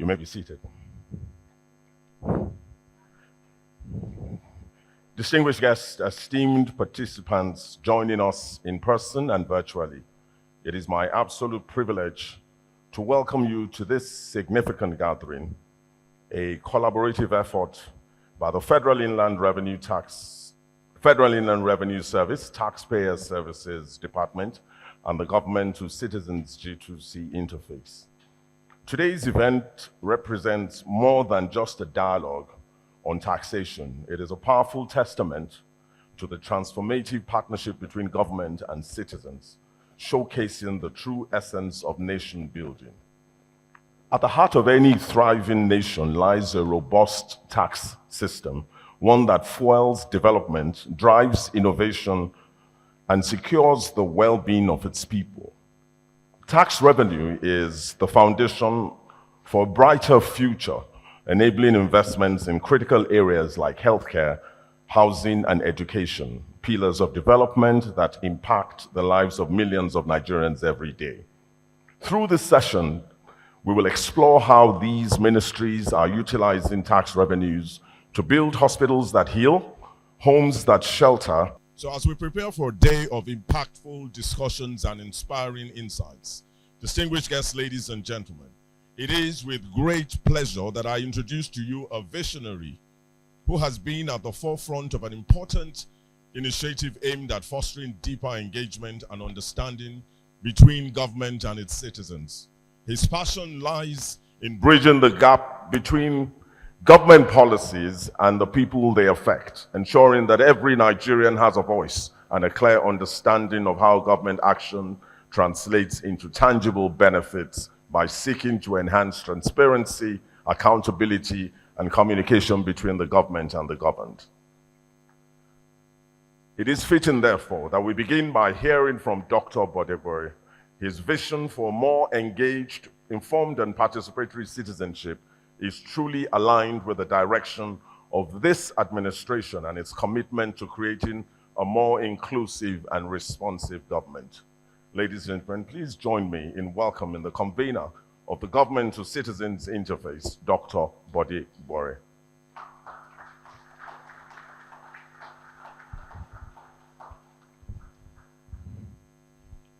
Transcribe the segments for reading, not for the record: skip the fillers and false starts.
may be seated. Distinguished guests, esteemed participants joining us in person and virtually, it is my absolute privilege to welcome you to this significant gathering, a collaborative effort by the Federal Inland Revenue Service, Taxpayer Services Department, and the Government to Citizens G2C interface. Today's event represents more than just a dialogue on taxation. It is a powerful testament to the transformative partnership between government and citizens, showcasing the true essence of nation building. At the heart of any thriving nation lies a robust tax system, one that fuels development, drives innovation, and secures the well-being of its people. Tax revenue is the foundation for a brighter future, enabling investments in critical areas like healthcare, housing, and education, pillars of development that impact the lives of millions of Nigerians every day. Through this session, we will explore how these ministries are utilizing tax revenues to build hospitals that heal, homes that shelter. So as we prepare for a day of impactful discussions and inspiring insights, distinguished guests, ladies and gentlemen, it is with great pleasure that I introduce to you a visionary who has been at the forefront of an important initiative aimed at fostering deeper engagement and understanding between government and its citizens. His passion lies in bridging the gap between government policies and the people they affect, ensuring that every Nigerian has a voice and a clear understanding of how government action translates into tangible benefits by seeking to enhance transparency, accountability, and communication between the government and the governed. It is fitting, therefore, that we begin by hearing from Dr. Bodebore. His vision for more engaged, informed, and participatory citizenship is truly aligned with the direction of this administration and its commitment to creating a more inclusive and responsive government. Ladies and gentlemen, please join me in welcoming the convener of the Government to Citizens Interface, Dr. Bodebore.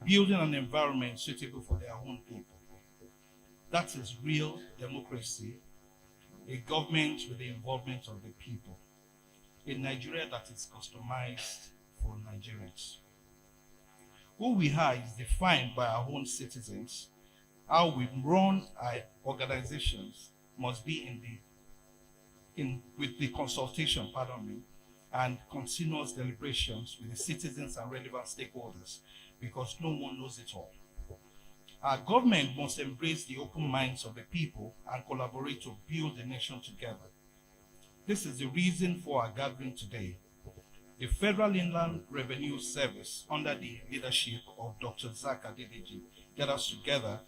Building an environment suitable for their own people. That is real democracy, a government with the involvement of the people, a Nigeria that is customized for Nigerians. Who we are is defined by our own citizens. How we run our organizations must be with the consultation, and continuous deliberations with the citizens and relevant stakeholders, because no one knows it all. Our government must embrace the open minds of the people and collaborate to build the nation together. This is the reason for our gathering today. The Federal Inland Revenue Service, under the leadership of Dr. Zak Adedeji, get us together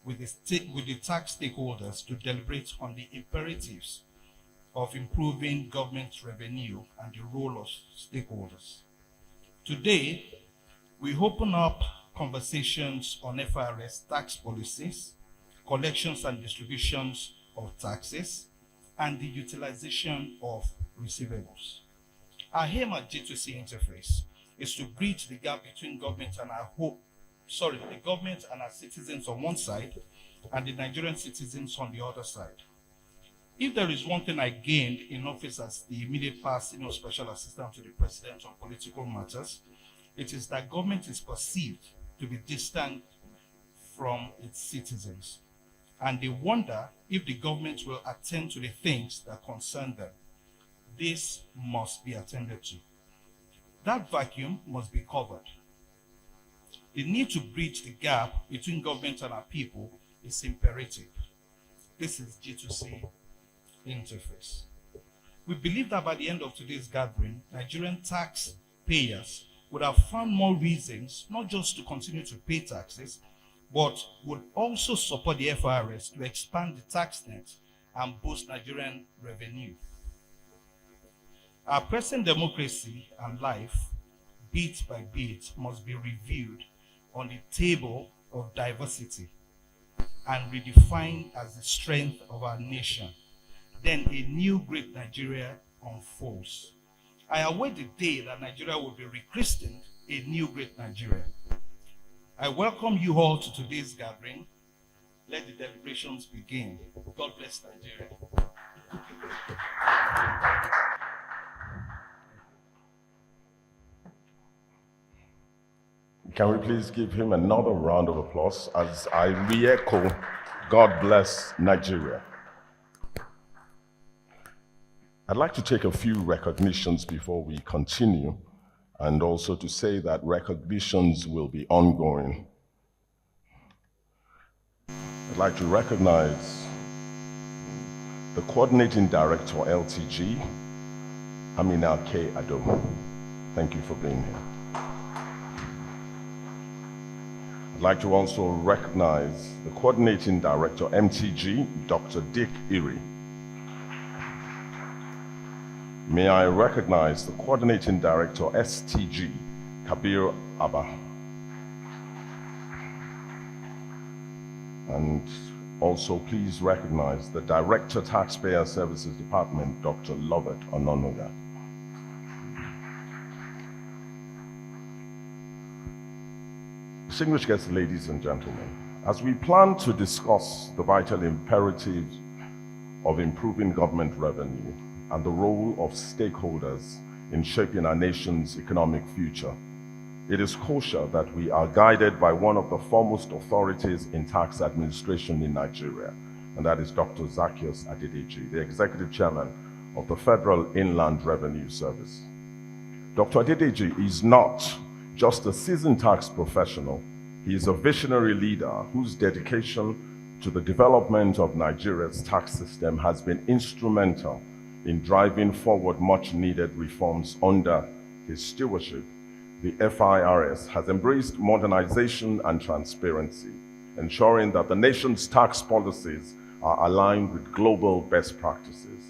with the tax stakeholders to deliberate on the imperatives of improving government revenue and the role of stakeholders. Today, we open up conversations on FIRS tax policies, collections and distributions of taxes, and the utilization of receivables. Our aim at G2C interface is to bridge the gap between government and the government and our citizens on one side, and the Nigerian citizens on the other side. If there is one thing I gained in office as the immediate past senior special assistant to the president on political matters, it is that government is perceived to be distant from its citizens, and they wonder if the government will attend to the things that concern them. This must be attended to. That vacuum must be covered. The need to bridge the gap between government and our people is imperative. This is G2C interface. We believe that by the end of today's gathering, Nigerian taxpayers would have found more reasons not just to continue to pay taxes, but would also support the FIRS to expand the tax net and boost Nigerian revenue. Our present democracy and life, bit by bit, must be reviewed on the table of diversity. and redefined as the strength of our nation. Then a new great Nigeria unfolds. I await the day that Nigeria will be rechristened a new great Nigeria. I welcome you all to today's gathering. Let the deliberations begin. God bless Nigeria. Can we please give him another round of applause as I re-echo, God bless Nigeria. I'd like to take a few recognitions before we continue, and also to say that recognitions will be ongoing. I'd like to recognize the Coordinating Director, LTG, Amina K. Ado. Thank you for being here. I'd like to also recognize the Coordinating Director, MTG, Dr. Dick Iri. May I recognize the Coordinating Director, STG, Kabir Abba. And also please recognize the Director, Taxpayer Services Department, Dr. Lovett Ononuga. Distinguished guests, ladies and gentlemen, as we plan to discuss the vital imperatives of improving government revenue and the role of stakeholders in shaping our nation's economic future, it is crucial that we are guided by one of the foremost authorities in tax administration in Nigeria, and that is Dr. Zacchaeus Adedeji, the Executive Chairman of the Federal Inland Revenue Service. Dr. Adedeji is not just a seasoned tax professional. He is a visionary leader whose dedication to the development of Nigeria's tax system has been instrumental in driving forward much needed reforms under his stewardship. The FIRS has embraced modernization and transparency, ensuring that the nation's tax policies are aligned with global best practices.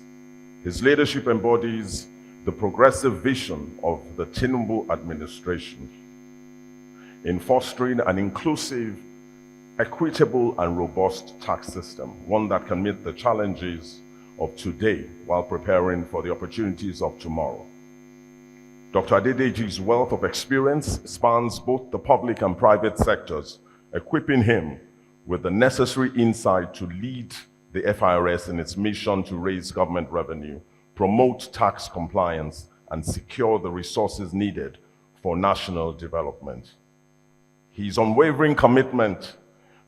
His leadership embodies the progressive vision of the Tinubu administration in fostering an inclusive, equitable, and robust tax system, one that can meet the challenges of today while preparing for the opportunities of tomorrow. Dr. Adedeji's wealth of experience spans both the public and private sectors, equipping him with the necessary insight to lead the FIRS in its mission to raise government revenue, promote tax compliance, and secure the resources needed for national development. His unwavering commitment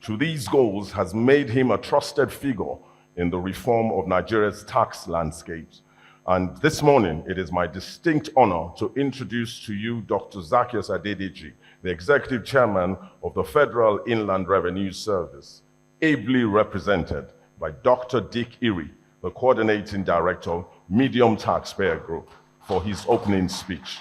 to these goals has made him a trusted figure in the reform of Nigeria's tax landscapes. And this morning, it is my distinct honor to introduce to you Dr. Zacchaeus Adedeji, the Executive Chairman of the Federal Inland Revenue Service, ably represented by Dr. Dick Iri, the Coordinating Director, Medium Taxpayer Group, for his opening speech.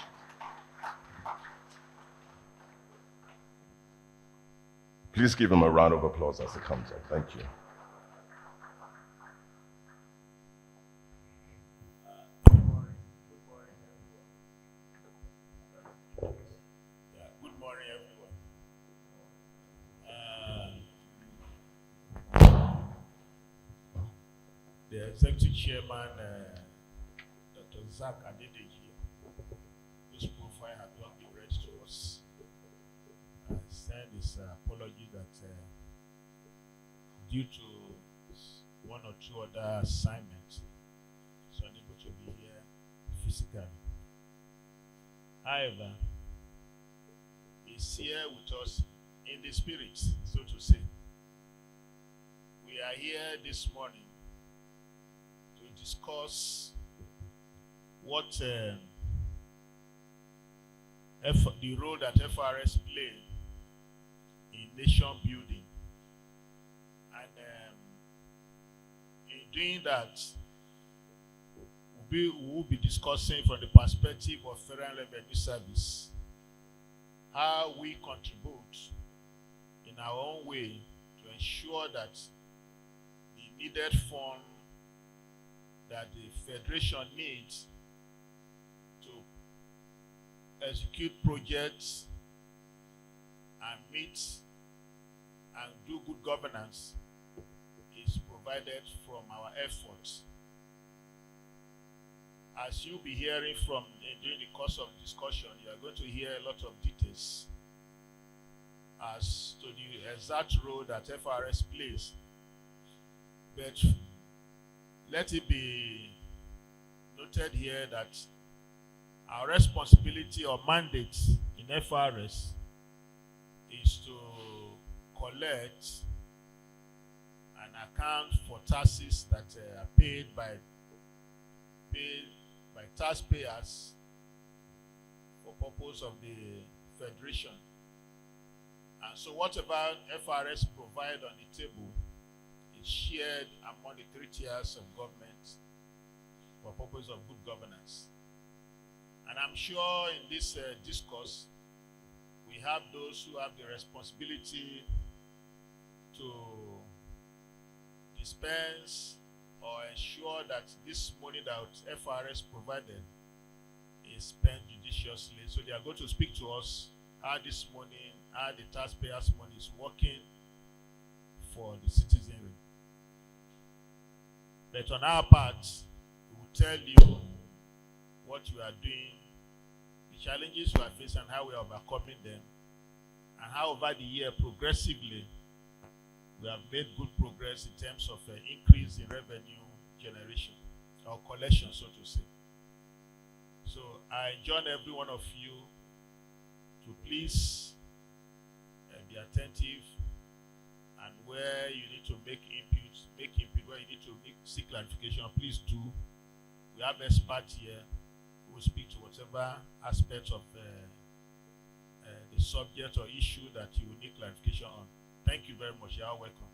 Please give him a round of applause as he comes up. Thank you. Good morning, everyone. The Executive Chairman, Dr. Zach Adedeji, whose profile had not been read to us, sent his apology that due to one or two other assignments, he's unable to be here physically. However, he's here with us in the spirit, so to say. We are here this morning to discuss what the role that FRS play in nation building, and in doing that, we will be discussing from the perspective of Federal Revenue Service how we contribute in our own way to ensure that the needed fund that the Federation needs to execute projects and meet and do good governance provided from our efforts. As you'll be hearing from during the course of discussion, you are going to hear a lot of details as to the exact role that FIRS plays. But let it be noted here that our responsibility or mandate in FIRS is to collect and account for taxes that are paid by taxpayers for purpose of the federation. And so whatever FIRS provide on the table is shared among the 3 tiers of government for purpose of good governance. And I'm sure in this discourse, we have those who have the responsibility to dispense or ensure that this money that FIRS provided is spent judiciously. So they are going to speak to us how this money, how the taxpayers' money is working for the citizenry. But on our part, we will tell you what we are doing, the challenges we are facing, and how we are overcoming them, and how over the year progressively we have made good progress in terms of increase in revenue generation or collection, so to say. So I join every one of you to please be attentive, and where you need to make input. Where you need to seek clarification, please do. We have experts here who will speak to whatever aspect of the subject or issue that you will need clarification on. Thank you very much. You are welcome.